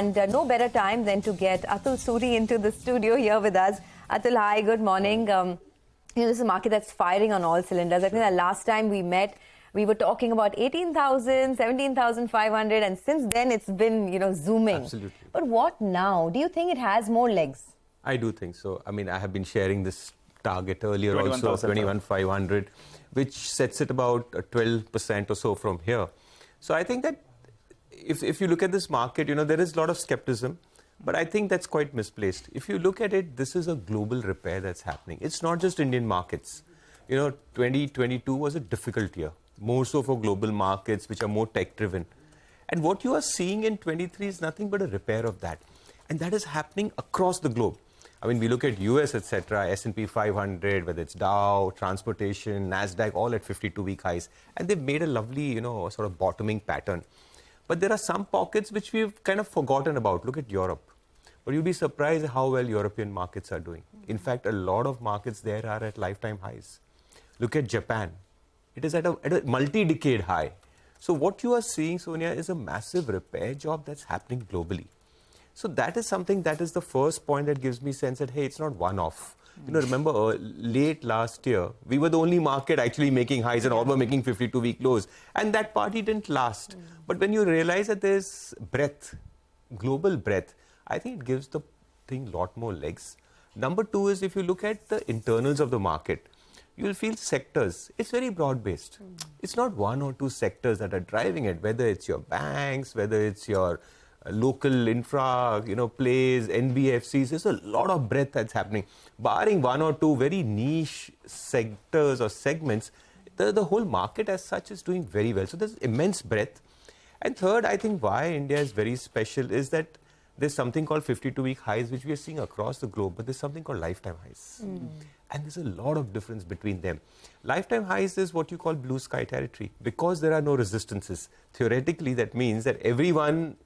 And no better time than to get Atul Suri into the studio here with us. Atul, hi, good morning. This is a market that's firing on all cylinders. I think the last time we met, we were talking about 18,000, 17,500, and since then it's been, zooming. Absolutely. But what now? Do you think it has more legs? I do think so. I mean, I have been sharing this target earlier also, 21,500, which sets it about 12% or so from here. So I think that if you look at this market, there is a lot of skepticism, but I think that's quite misplaced. If you look at it, this is a global repair that's happening. It's not just Indian markets. 2022 was a difficult year, more so for global markets, which are more tech-driven. And what you are seeing in 23 is nothing but a repair of that. And that is happening across the globe. I mean, we look at US, etc., S&P 500, whether it's Dow, transportation, NASDAQ, all at 52-week highs. And they've made a lovely, sort of bottoming pattern. But there are some pockets which we've kind of forgotten about. Look at Europe. But you'll be surprised how well European markets are doing. In fact, a lot of markets there are at lifetime highs. Look at Japan. It is at a multi-decade high. So what you are seeing, Sonia, is a massive repair job that's happening globally. So that is something that is the first point that gives me sense that, hey, it's not one-off. Remember late last year, we were the only market actually making highs and all were making 52-week lows. And that party didn't last. But when you realize that there's breadth, global breadth, I think it gives the thing a lot more legs. Number two is if you look at the internals of the market, you'll feel sectors. It's very broad-based. It's not one or two sectors that are driving it, whether it's your banks, whether it's your local infra, plays, NBFCs. There's a lot of breadth that's happening. Barring one or two very niche sectors or segments, the whole market as such is doing very well. So there's immense breadth. And third, I think why India is very special is that there's something called 52-week highs, which we are seeing across the globe, but there's something called lifetime highs. And there's a lot of difference between them. Lifetime highs is what you call blue sky territory. Because there are no resistances, theoretically that means that everyone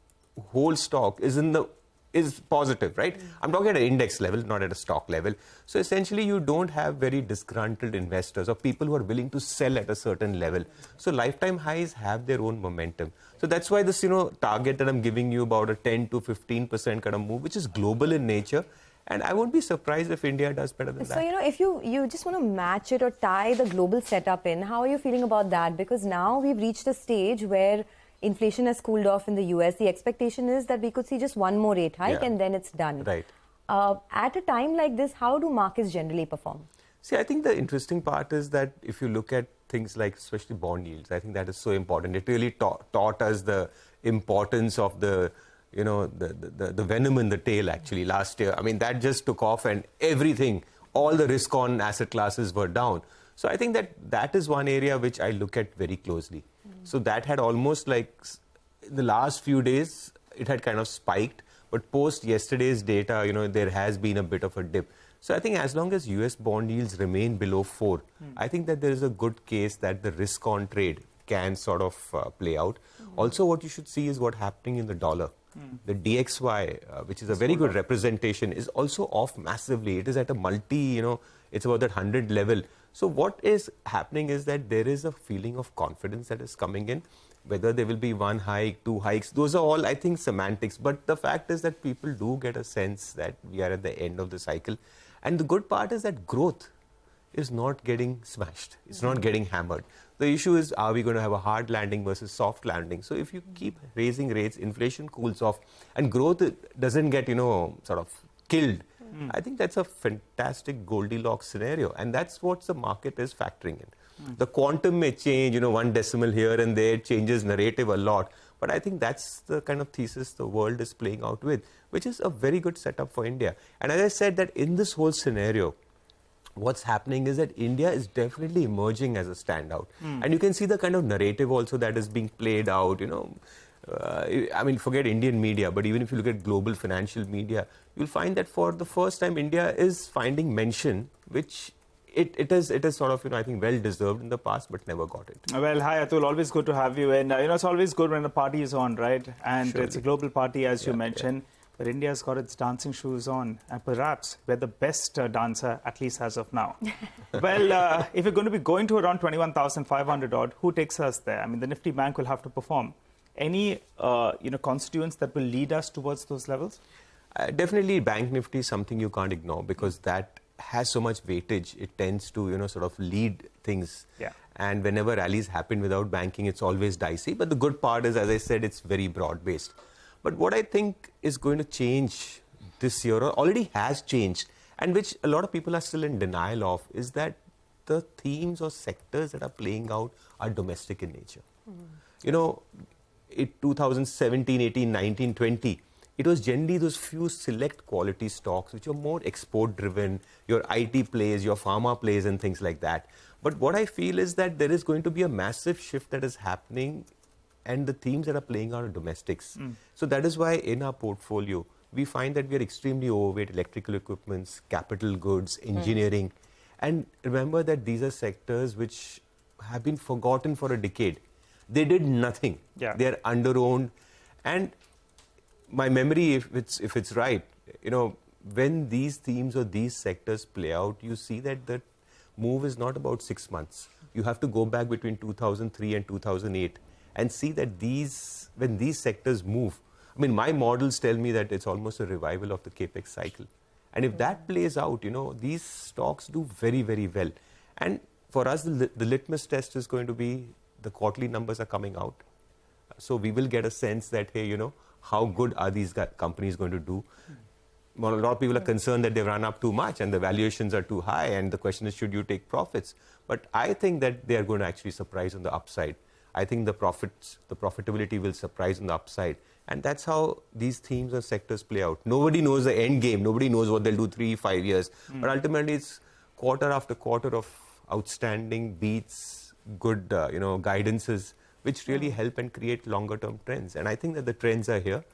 whole stock is positive, right? I'm talking at an index level, not at a stock level. So essentially, you don't have very disgruntled investors or people who are willing to sell at a certain level. So lifetime highs have their own momentum. So that's why this, target that I'm giving you about a 10 to 15% kind of move, which is global in nature. And I won't be surprised if India does better than that. So, if you just want to match it or tie the global setup in, how are you feeling about that? Because now we've reached a stage where inflation has cooled off in the US. The expectation is that we could see just one more rate hike and then it's done. Right. At a time like this, how do markets generally perform? See, I think the interesting part is that if you look at things like especially bond yields, I think that is so important. It really taught us the importance of the venom in the tail actually last year. I mean, that just took off and everything, all the risk on asset classes were down. So I think that is one area which I look at very closely. So that had almost like in the last few days, it had kind of spiked. But post yesterday's data, there has been a bit of a dip. So I think as long as US bond yields remain below 4, I think that there is a good case that the risk on trade can sort of play out. Also, what you should see is what's happening in the dollar. The DXY, which is a very good representation, is also off massively. It is at a it's about that 100 level. So what is happening is that there is a feeling of confidence that is coming in. Whether there will be one hike, two hikes, those are all, I think, semantics. But the fact is that people do get a sense that we are at the end of the cycle. And the good part is that growth is not getting smashed. It's not getting hammered. The issue is, are we going to have a hard landing versus soft landing? So if you keep raising rates, inflation cools off, and growth doesn't get, sort of killed, I think that's a fantastic Goldilocks scenario. And that's what the market is factoring in. The quantum may change, one decimal here and there, changes narrative a lot. But I think that's the kind of thesis the world is playing out with, which is a very good setup for India. And as I said, that in this whole scenario, what's happening is that India is definitely emerging as a standout. And you can see the kind of narrative also that is being played out, I mean, forget Indian media, but even if you look at global financial media, you'll find that for the first time, India is finding mention, which it is sort of, I think, well-deserved in the past, but never got it. Well, hi, Atul. Always good to have you. And, it's always good when the party is on, right? And surely. It's a global party, as you mentioned. But India's got its dancing shoes on. And perhaps we're the best dancer, at least as of now. Well, if you're going to be going to around 21,500 odd, who takes us there? I mean, the Nifty Bank will have to perform. Any constituents that will lead us towards those levels? Definitely, Bank Nifty is something you can't ignore because that has so much weightage. It tends to sort of lead things. Yeah. And whenever rallies happen without banking, it's always dicey. But the good part is, as I said, it's very broad-based. But what I think is going to change this year, or already has changed, and which a lot of people are still in denial of, is that the themes or sectors that are playing out are domestic in nature. In 2017, 18, 19, 20, it was generally those few select quality stocks which are more export-driven, your IT plays, your pharma plays, and things like that. But what I feel is that there is going to be a massive shift that is happening, and the themes that are playing out are domestics. So that is why in our portfolio, we find that we are extremely overweight electrical equipments, capital goods, engineering. And remember that these are sectors which have been forgotten for a decade. They did nothing. Yeah. They are under-owned. And my memory, if it's right, when these themes or these sectors play out, you see that the move is not about 6 months. You have to go back between 2003 and 2008 and see that when these sectors move, my models tell me that it's almost a revival of the capex cycle. And if that plays out, these stocks do very, very well. And for us, the litmus test is going to be the quarterly numbers are coming out. So we will get a sense that, hey, how good are these companies going to do? Well, a lot of people are concerned that they've run up too much and the valuations are too high. And the question is, should you take profits? But I think that they are going to actually surprise on the upside. I think the profitability will surprise on the upside. And that's how these themes or sectors play out. Nobody knows the end game. Nobody knows what they'll do 3-5 years. But ultimately, it's quarter after quarter of outstanding beats, good guidances, which really help and create longer-term trends. And I think that the trends are here.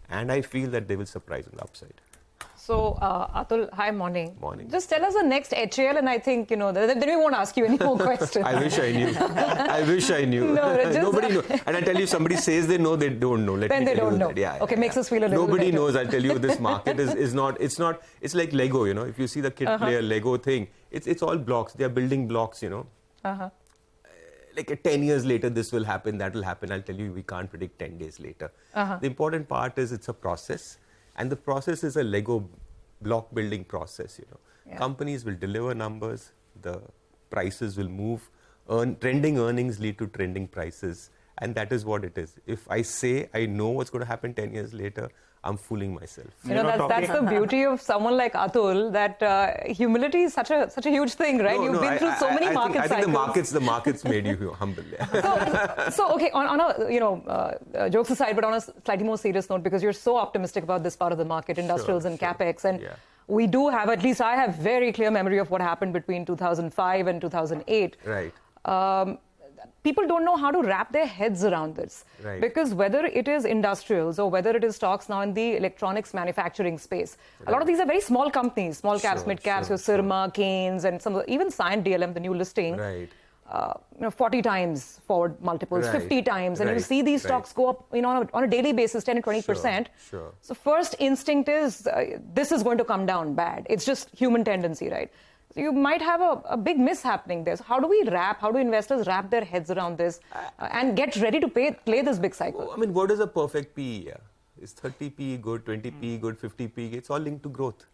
And I feel that they will surprise on the upside. So, Atul, hi, morning. Morning. Just tell us the next HAL, and I think, then we won't ask you any more questions. I wish I knew. I wish I knew. Nobody knows. And I tell you, if somebody says they know, they don't know. Then they don't know. Yeah, okay, makes us feel a little Nobody better. knows. I'll tell you, this market it's like Lego, If you see the kid play a Lego thing, it's all blocks. They are building blocks, Like 10 years later, this will happen, that will happen. I'll tell you, we can't predict 10 days later. The important part is it's a process. And the process is a Lego block building process, Yeah. Companies will deliver numbers, the prices will move, trending earnings lead to trending prices. And that is what it is. If I say I know what's going to happen 10 years later, I'm fooling myself. That's the beauty of someone like Atul, that humility is such a huge thing, right? You've been through so many market cycles. I think the markets made you humble. So okay, on a jokes aside, but on a slightly more serious note, because you're so optimistic about this part of the market, industrials and capex, and we do have, at least I have very clear memory of what happened between 2005 and 2008. Right. People don't know how to wrap their heads around this. Right. Because whether it is industrials or whether it is stocks now in the electronics manufacturing space, a lot of these are very small companies, small caps, mid caps, your Sirma, Keynes, and some of even Cyan DLM, the new listing. Right. 40 times forward multiples, 50 times, and you see these stocks go up, on a daily basis, 10 and 20%. Sure. So first instinct is this is going to come down bad. It's just human tendency, right? So you might have a big miss happening there. So how do investors wrap their heads around this and get ready to play this big cycle? What is a perfect PE? Is 30 PE good, 20 PE good, 50 PE? It's all linked to growth.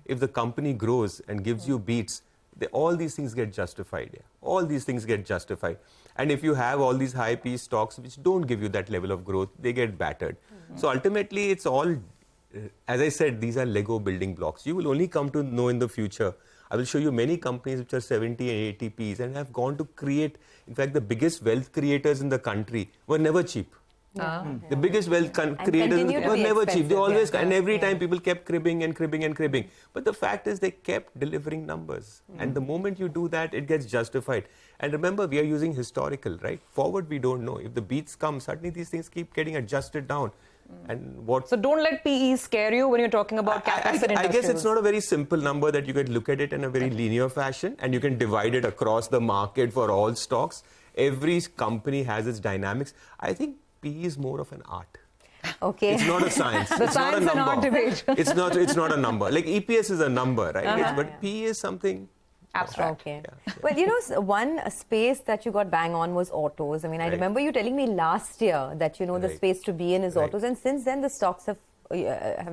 If the company grows and gives you beats, all these things get justified. Yeah. All these things get justified. And if you have all these high PE stocks which don't give you that level of growth, they get battered. So ultimately, it's all, as I said, these are Lego building blocks. You will only come to know in the future. I will show you many companies which are 70 and 80 Ps and have gone to create, in fact, the biggest wealth creators in the country were never cheap. The biggest wealth creators were never cheap. They always, and every time people kept cribbing and cribbing and cribbing. But the fact is they kept delivering numbers. And the moment you do that, it gets justified. And remember, we are using historical, right? Forward, we don't know. If the beats come, suddenly these things keep getting adjusted down. And So don't let PE scare you when you're talking about capex and industrials. I guess it's not a very simple number that you can look at it in a very linear fashion and you can divide it across the market for all stocks. Every company has its dynamics. I think PE is more of an art. Okay. It's not a science. The it's science not a and number. art debate. It's not a number. Like EPS is a number, right? But PE is something Abstract. Okay. Yeah. Well, you know, one space that you got bang on was autos. I mean, I remember you telling me last year that, you know, the space to be in is autos. And since then, the stocks have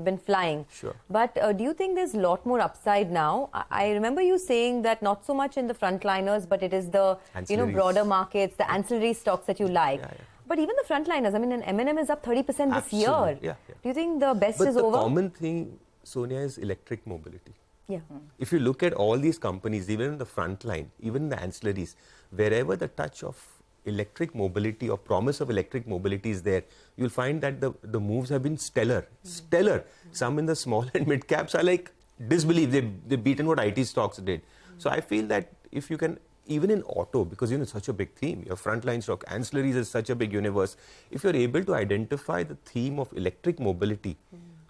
been flying. Sure. But do you think there's a lot more upside now? I remember you saying that not so much in the frontliners, but it is the, you know, broader markets, the ancillary stocks that you like. Yeah, yeah. But even the frontliners, I mean, an M&M is up 30% this year. Absolutely. Yeah, yeah. Do you think the best But is the over? common thing, Sonia, is electric mobility. Yeah. If you look at all these companies, even in the front line, even in the ancillaries, wherever the touch of electric mobility or promise of electric mobility is there, you'll find that the moves have been stellar. Stellar. Some in the small and mid caps are like disbelief. They've beaten what IT stocks did. So I feel that if you can, even in auto, because you know it's such a big theme, your frontline stock, ancillaries is such a big universe. If you're able to identify the theme of electric mobility,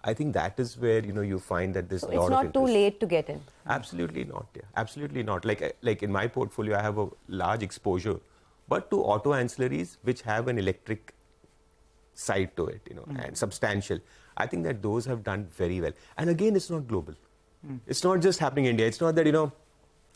I think that is where, you know, you find that there's a lot of interest. It's not too late to get in. Absolutely not. Yeah. Absolutely not. Like in my portfolio, I have a large exposure, but to auto ancillaries which have an electric side to it, you know, and substantial. I think that those have done very well. And again, it's not global. It's not just happening in India. It's not that, you know,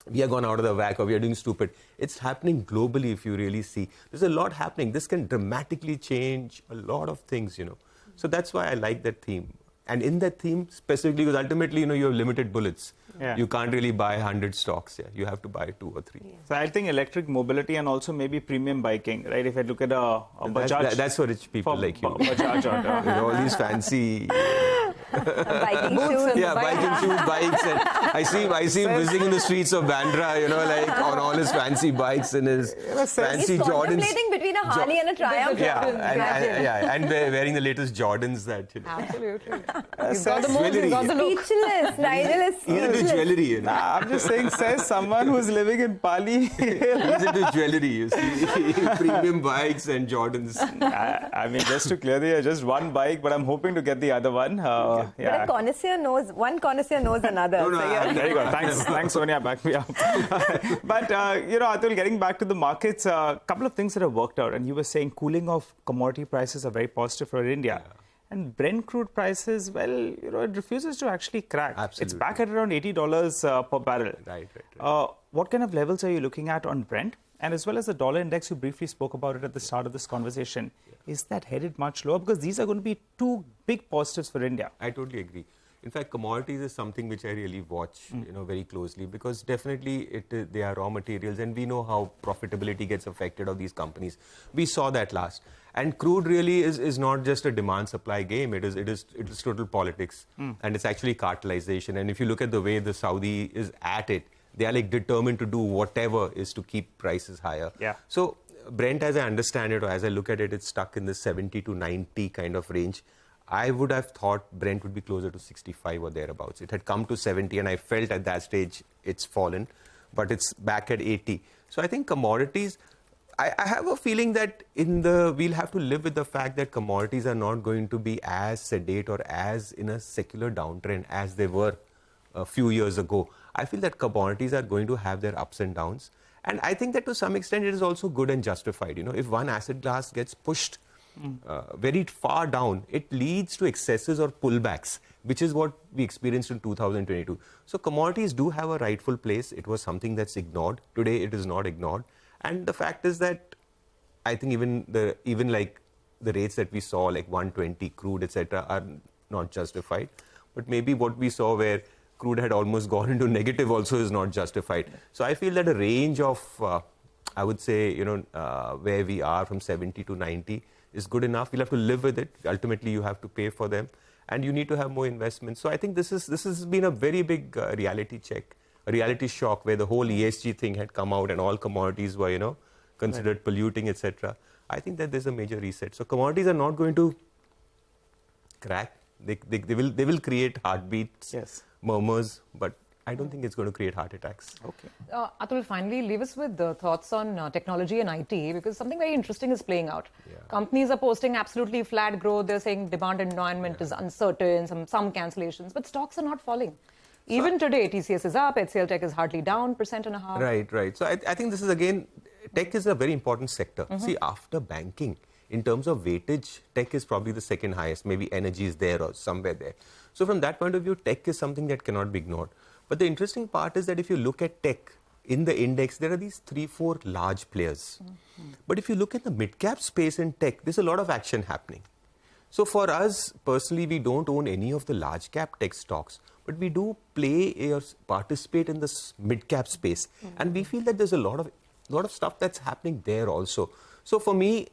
we are gone out of the whack or we are doing stupid. It's happening globally if you really see. There's a lot happening. This can dramatically change a lot of things, you know. So that's why I like that theme. And in that theme, specifically, because ultimately, you know, you have limited bullets. Yeah. You can't really buy 100 stocks. Yeah, you have to buy 2 or 3. Yeah. So I think electric mobility and also maybe premium biking, right? If I look at a Bajaj. That's for rich people like you. Bajaj or, With all these fancy Biking shoes. yeah, biking shoes, bikes. And I see him whizzing in the streets of Bandra, you know, like on all his fancy bikes and his fancy He's Jordans. contemplating between a Harley and a Triumph. And wearing the latest Jordans that, you know. Absolutely. He's got the moves, jewelry. he's got the look. Speechless. Nigel is He's into speechless. jewelry, you know. I'm just saying, says someone who's living in Pali. He's into jewelry, you see. Premium bikes and Jordans. I mean, just to clear the air, just one bike, but I'm hoping to get the other one. But a connoisseur knows, one connoisseur knows another. No, So you're- There you go. Thanks, Sonia. Back me up. But, you know, Atul, getting back to the markets, a couple of things that have worked out. And you were saying cooling of commodity prices are very positive for India. Yeah. And Brent crude prices, well, you know, it refuses to actually crack. Absolutely. It's back at around $80 per barrel. Right. What kind of levels are you looking at on Brent? And as well as the dollar index, you briefly spoke about it at the start of this conversation. Is that headed much lower? Because these are going to be two big positives for India. I totally agree. In fact, commodities is something which I really watch, you know, very closely, because definitely they are raw materials, and we know how profitability gets affected of these companies. We saw that last. And crude really is not just a demand-supply game. It is total politics, and it's actually cartelization. And if you look at the way the Saudi is at it, they are like determined to do whatever is to keep prices higher. Yeah. So Brent, as I understand it, or as I look at it, it's stuck in the 70 to 90 kind of range. I would have thought Brent would be closer to 65 or thereabouts. It had come to 70, and I felt at that stage it's fallen, but it's back at 80. So I think commodities, I have a feeling that we'll have to live with the fact that commodities are not going to be as sedate or as in a secular downtrend as they were a few years ago. I feel that commodities are going to have their ups and downs. And I think that to some extent it is also good and justified. You know, if one asset class gets pushed very far down, it leads to excesses or pullbacks, which is what we experienced in 2022. So commodities do have a rightful place. It was something that's ignored. Today it is not ignored. And the fact is that I think even like the rates that we saw, like 120 crude, etc., are not justified. But maybe what we saw where crude had almost gone into negative also is not justified. So I feel that a range of, I would say, you know, where we are from 70 to 90 is good enough. We'll have to live with it. Ultimately, you have to pay for them, and you need to have more investments. So I think this has been a very big reality check, a reality shock, where the whole ESG thing had come out and all commodities were, you know, considered polluting, etc. I think that there's a major reset. So commodities are not going to crack. They will create heartbeats, Yes. murmurs, but I don't think it's going to create heart attacks. Okay. Atul, finally, leave us with the thoughts on technology and IT, because something very interesting is playing out. Yeah. Companies are posting absolutely flat growth. They're saying demand environment is uncertain, some cancellations, but stocks are not falling. Even today, TCS is up, HCL Tech is hardly down, 1.5%. Right. So I think this is, again, tech is a very important sector. See, after banking, in terms of weightage, tech is probably the second highest. Maybe energy is there or somewhere there. So from that point of view, tech is something that cannot be ignored. But the interesting part is that if you look at tech, in the index, there are these 3-4 large players. But if you look at the mid-cap space in tech, there's a lot of action happening. So for us, personally, we don't own any of the large-cap tech stocks, but we do play or participate in this mid-cap space. And we feel that there's a lot of stuff that's happening there also. So for me,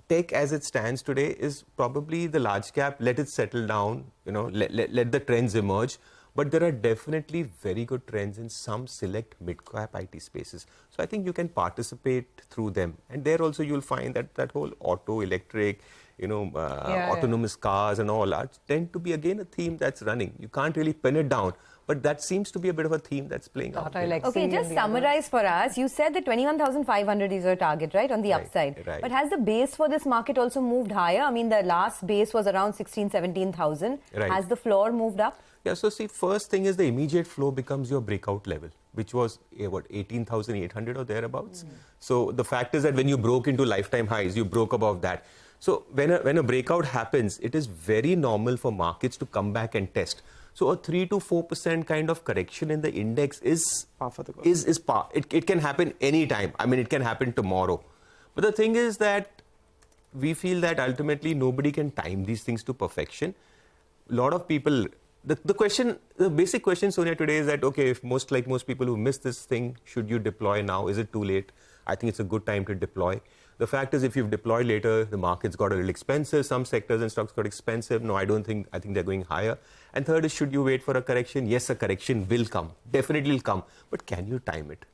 tech as it stands today is probably the large cap. Let it settle down, let the trends emerge. But there are definitely very good trends in some select mid-cap IT spaces. So I think you can participate through them. And there also you'll find that whole auto, electric, autonomous cars and all tend to be again a theme that's running. You can't really pin it down. But that seems to be a bit of a theme that's playing out. Okay, just summarize for us. You said that 21,500 is your target, right, on the upside. Right. But has the base for this market also moved higher? I mean, the last base was around 16,000, 17,000. Right. Has the floor moved up? Yeah, so see, first thing is the immediate flow becomes your breakout level, which was, 18,800 or thereabouts. So the fact is that when you broke into lifetime highs, you broke above that. So when a breakout happens, it is very normal for markets to come back and test. So a 3 to 4% kind of correction in the index is par for the course. It can happen anytime. I mean, it can happen tomorrow. But the thing is that we feel that ultimately nobody can time these things to perfection. A lot of people, the basic question, Sonia, today is that, okay, if most people who missed this thing, should you deploy now? Is it too late? I think it's a good time to deploy. The fact is, if you've deployed later, the markets got a little expensive. Some sectors and stocks got expensive. No, I think they're going higher. And third is, should you wait for a correction? Yes, a correction will come. Definitely will come. But can you time it?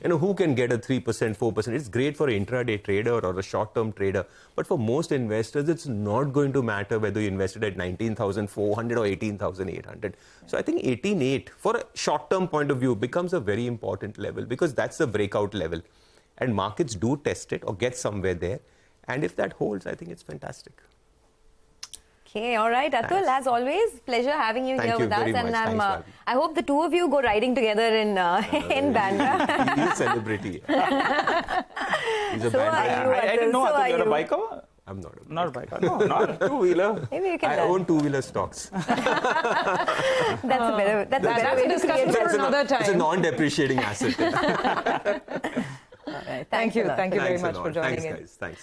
Who can get a 3%, 4%? It's great for an intraday trader or a short-term trader. But for most investors, it's not going to matter whether you invested at 19,400 or 18,800. So I think 18.8, for a short-term point of view, becomes a very important level because that's the breakout level. And markets do test it or get somewhere there. And if that holds, I think it's fantastic. Okay, all right, Atul, Thanks. as always, pleasure having you here with us. Very much. And I hope the two of you go riding together in Bandra. He's a celebrity. He's a So are Bandra. you, I didn't know So Atul, are you're a you. biker? I'm not a Not a biker. No, not a two-wheeler. Maybe you can I own two-wheeler stocks. That's a better, that's a better way to discussion create for another time. It's a non-depreciating asset. All right, Thank you. a lot. Thank you very Thanks a much lot. for joining Thanks, in. guys. Thanks.